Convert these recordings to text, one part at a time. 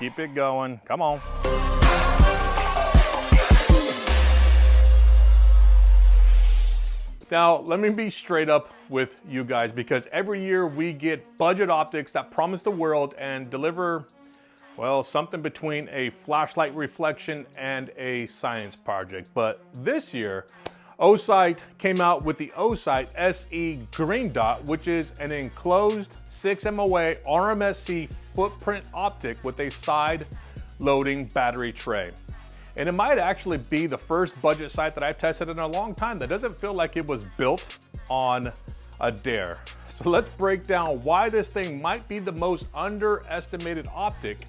keep it going. Come on. Now, let me be straight up with you guys, because every year we get budget optics that promise the world and deliver, well, something between a flashlight reflection and a science project. But this year, Osight came out with the Osight SE Green Dot, which is an enclosed 6 MOA RMSc footprint optic with a side loading battery tray. And it might actually be the first budget sight that I've tested in a long time that doesn't feel like it was built on a dare. So let's break down why this thing might be the most underestimated optic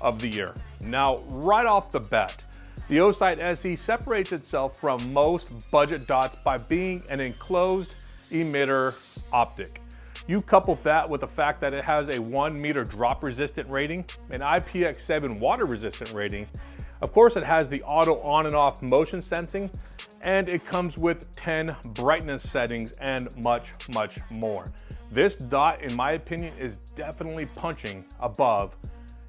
of the year. Now, right off the bat, the Osight SE separates itself from most budget dots by being an enclosed emitter optic. You couple that with the fact that it has a 1 meter drop resistant rating, an IPX7 water resistant rating. Of course, it has the auto on and off motion sensing, and it comes with 10 brightness settings and much, much more. This dot, in my opinion, is definitely punching above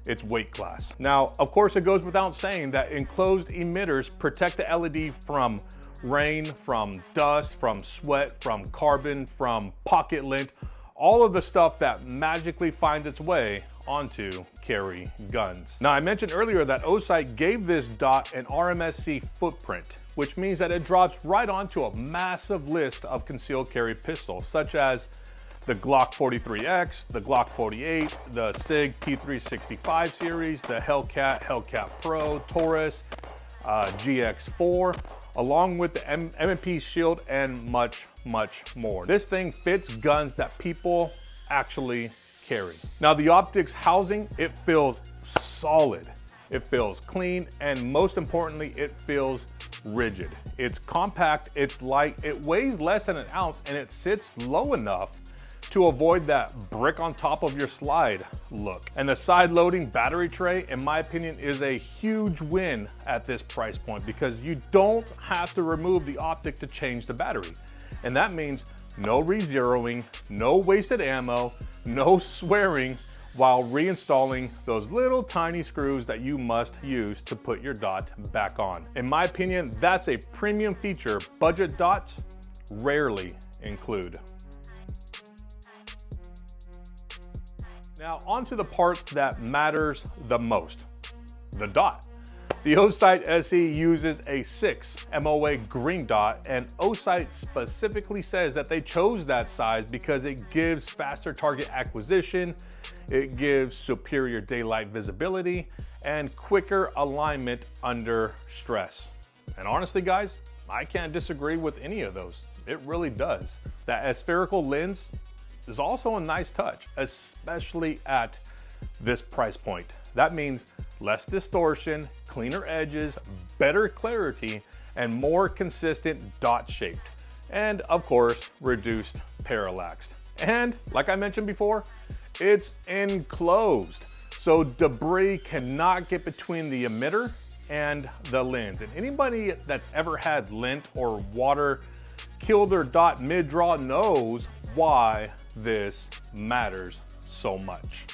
its weight class. Now, of course, it goes without saying that enclosed emitters protect the LED from rain, from dust, from sweat, from carbon, from pocket lint, all of the stuff that magically finds its way onto carry guns. Now, I mentioned earlier that Osight gave this dot an RMSc footprint, which means that it drops right onto a massive list of concealed carry pistols, such as the Glock 43X, the Glock 48, the SIG P365 series, the Hellcat, Hellcat Pro, Taurus, GX4, along with the M&P Shield and much, much more. This thing fits guns that people actually carry. Now, the optics housing, it feels solid, it feels clean, and most importantly, it feels rigid. It's compact, it's light, it weighs less than an ounce, and it sits low enough to avoid that brick on top of your slide look. And the side loading battery tray, in my opinion, is a huge win at this price point, because you don't have to remove the optic to change the battery. And that means no re-zeroing, no wasted ammo, no swearing while reinstalling those little tiny screws that you must use to put your dot back on. In my opinion, that's a premium feature budget dots rarely include. Now, onto the part that matters the most, the dot. The Osight SE uses a 6 MOA Green Dot, and Osight specifically says that they chose that size because it gives faster target acquisition, it gives superior daylight visibility, and quicker alignment under stress. And honestly, guys, I can't disagree with any of those. It really does. That aspherical lens is also a nice touch, especially at this price point. That means less distortion, cleaner edges, better clarity, and more consistent dot shape. And of course, reduced parallax. And like I mentioned before, it's enclosed, so debris cannot get between the emitter and the lens. And anybody that's ever had lint or water kill their dot mid-draw knows why this matters so much.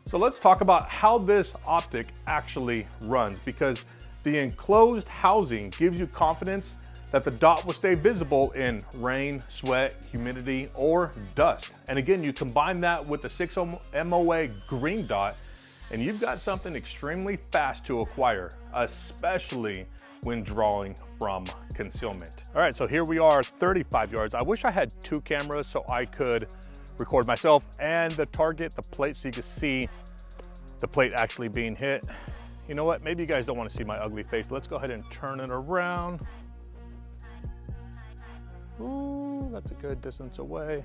So let's talk about how this optic actually runs, because the enclosed housing gives you confidence that the dot will stay visible in rain, sweat, humidity, or dust. And again, you combine that with the 6 MOA Green Dot, and you've got something extremely fast to acquire, especially when drawing from concealment. All right, so here we are, 35 yards. I wish I had 2 cameras so I could record myself and the target, the plate, so you can see the plate actually being hit. You know what, maybe you guys don't want to see my ugly face. Let's go ahead and turn it around. Ooh, that's a good distance away.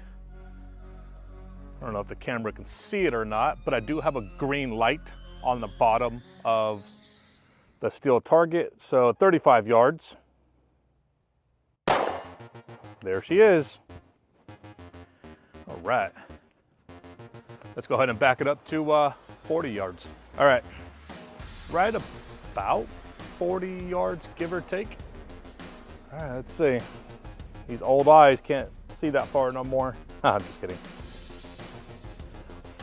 I don't know if the camera can see it or not, but I do have a green light on the bottom of the steel target. So 35 yards. There she is. All right. Let's go ahead and back it up to 40 yards. All right, right about 40 yards, give or take. All right, let's see. These old eyes can't see that far no more. I'm just kidding.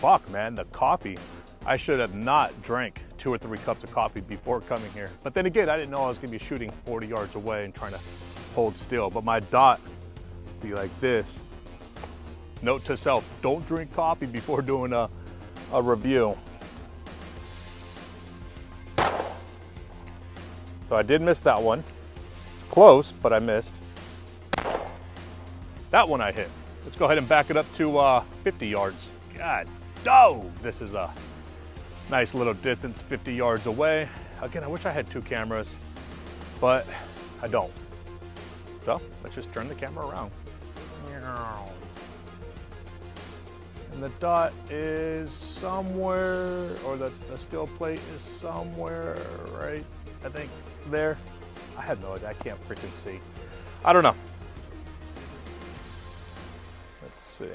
fuck, man, the coffee. I should have not drank 2 or 3 cups of coffee before coming here. But then again, I didn't know I was gonna be shooting 40 yards away and trying to hold still. But my dot be like this. Note to self, don't drink coffee before doing a review. So I did miss that one. Close, but I missed. That one I hit. Let's go ahead and back it up to 50 yards. God, oh, this is a nice little distance, 50 yards away. Again, I wish I had 2 cameras, but I don't. So let's just turn the camera around. And the dot is somewhere, or the steel plate is somewhere, right? I think there. I have no idea, I can't freaking see. I don't know. Let's see.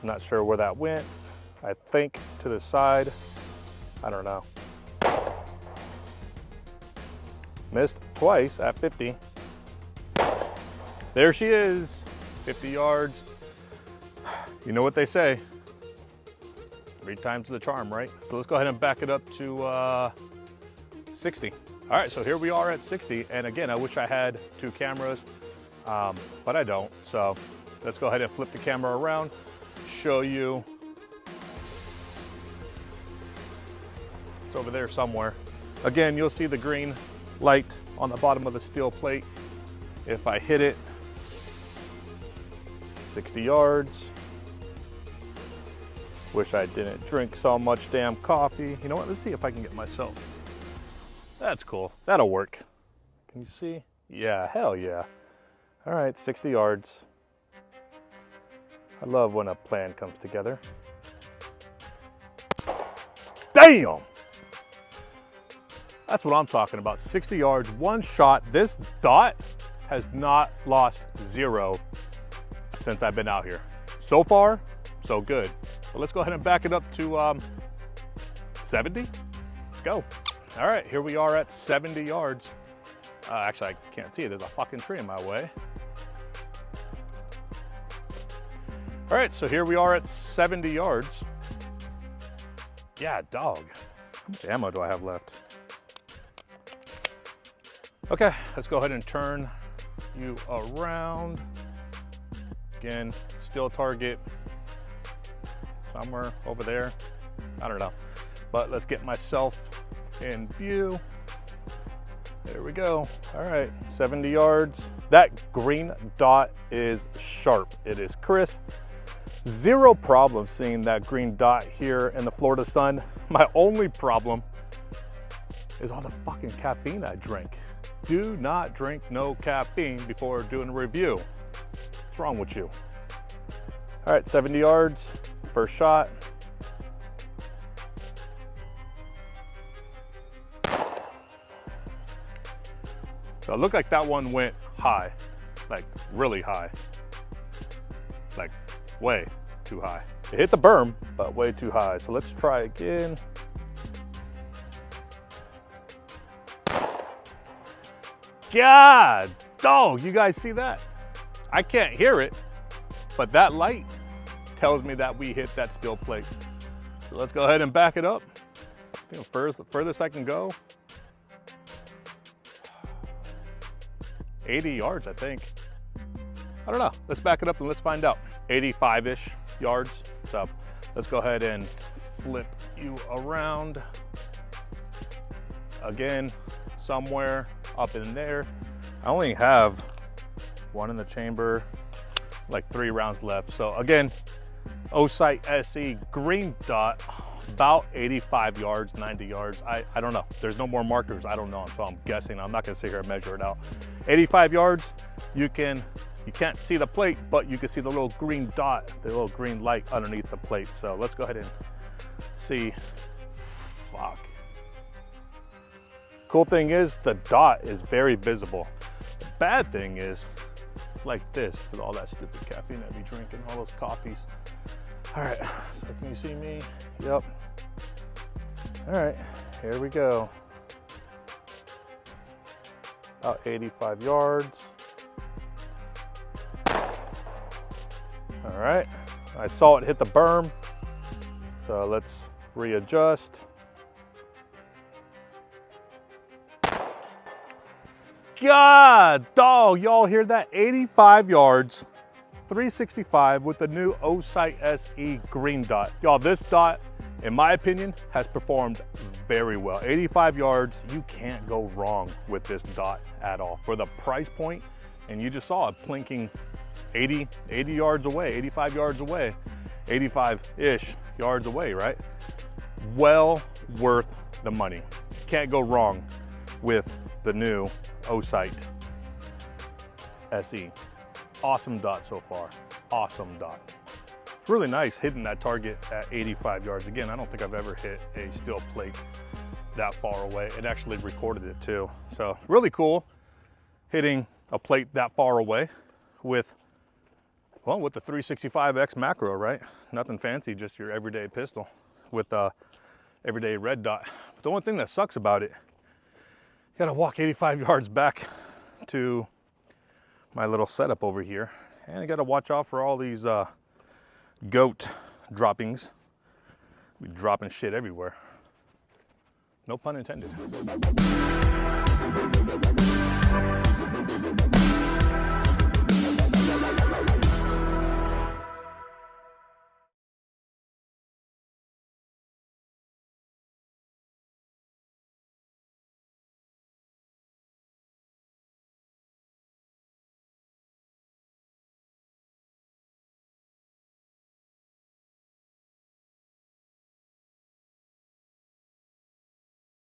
I'm not sure where that went. I think to the side. I don't know. Missed twice at 50. There she is, 50 yards. You know what they say, 3 times the charm, right? So let's go ahead and back it up to 60. All right, so here we are at 60. And again, I wish I had 2 cameras, but I don't. So let's go ahead and flip the camera around, show you. It's over there somewhere. Again, you'll see the green light on the bottom of the steel plate. If I hit it, 60 yards. Wish I didn't drink so much damn coffee. You know what, let's see if I can get myself. That's cool, that'll work. Can you see? Yeah, hell yeah. All right, 60 yards. I love when a plan comes together. Damn! That's what I'm talking about, 60 yards, 1 shot. This dot has not lost 0 since I've been out here. So far, so good. But let's go ahead and back it up to 70. Let's go. All right, here we are at 70 yards. Actually, I can't see it. There's a fucking tree in my way. All right, so here we are at 70 yards. Yeah, dog. How much ammo do I have left? Okay, let's go ahead and turn you around. Again, still target somewhere over there. I don't know, but let's get myself in view. There we go. All right, 70 yards. That green dot is sharp. It is crisp. 0 problem seeing that green dot here in the Florida sun. My only problem is all the fucking caffeine I drink. Do not drink no caffeine before doing a review. What's wrong with you? All right, 70 yards, first shot. So it looked like that one went high, like really high, like way too high. It hit the berm, but way too high. So let's try again. God, dog, you guys see that? I can't hear it, but that light tells me that we hit that steel plate. So let's go ahead and back it up. I think the furthest I can go, 80 yards, I think. I don't know, let's back it up and let's find out. 85-ish yards. So let's go ahead and flip you around. Again, somewhere up in there. I only have 1 in the chamber, like 3 rounds left. So again, Osight SE Green Dot, about 85 yards, 90 yards. I don't know. There's no more markers. I don't know, so I'm guessing. I'm not gonna sit here and measure it out. 85 yards, you can't see the plate, but you can see the little green dot, the little green light underneath the plate. So let's go ahead and see. Fuck. Cool thing is the dot is very visible. The bad thing is like this with all that stupid caffeine I be drinking, all those coffees. All right, so can you see me? Yep. All right, here we go. About 85 yards. All right, I saw it hit the berm, so let's readjust. God, dog, y'all hear that? 85 yards, 365 with the new Osight SE Green Dot. Y'all, this dot, in my opinion, has performed very well. 85 yards, you can't go wrong with this dot at all. For the price point, and you just saw it plinking 80 yards away, 85 yards away, 85-ish yards away, right? Well worth the money. Can't go wrong with the new Osight SE. Awesome dot so far, awesome dot. It's really nice hitting that target at 85 yards. Again, I don't think I've ever hit a steel plate that far away. It actually recorded it too. So really cool hitting a plate that far away with, well, with the 365X macro, right? Nothing fancy, just your everyday pistol with the everyday red dot. But the only thing that sucks about it, you gotta walk 85 yards back to my little setup over here. And you gotta watch out for all these goat droppings. Be dropping shit everywhere. No pun intended.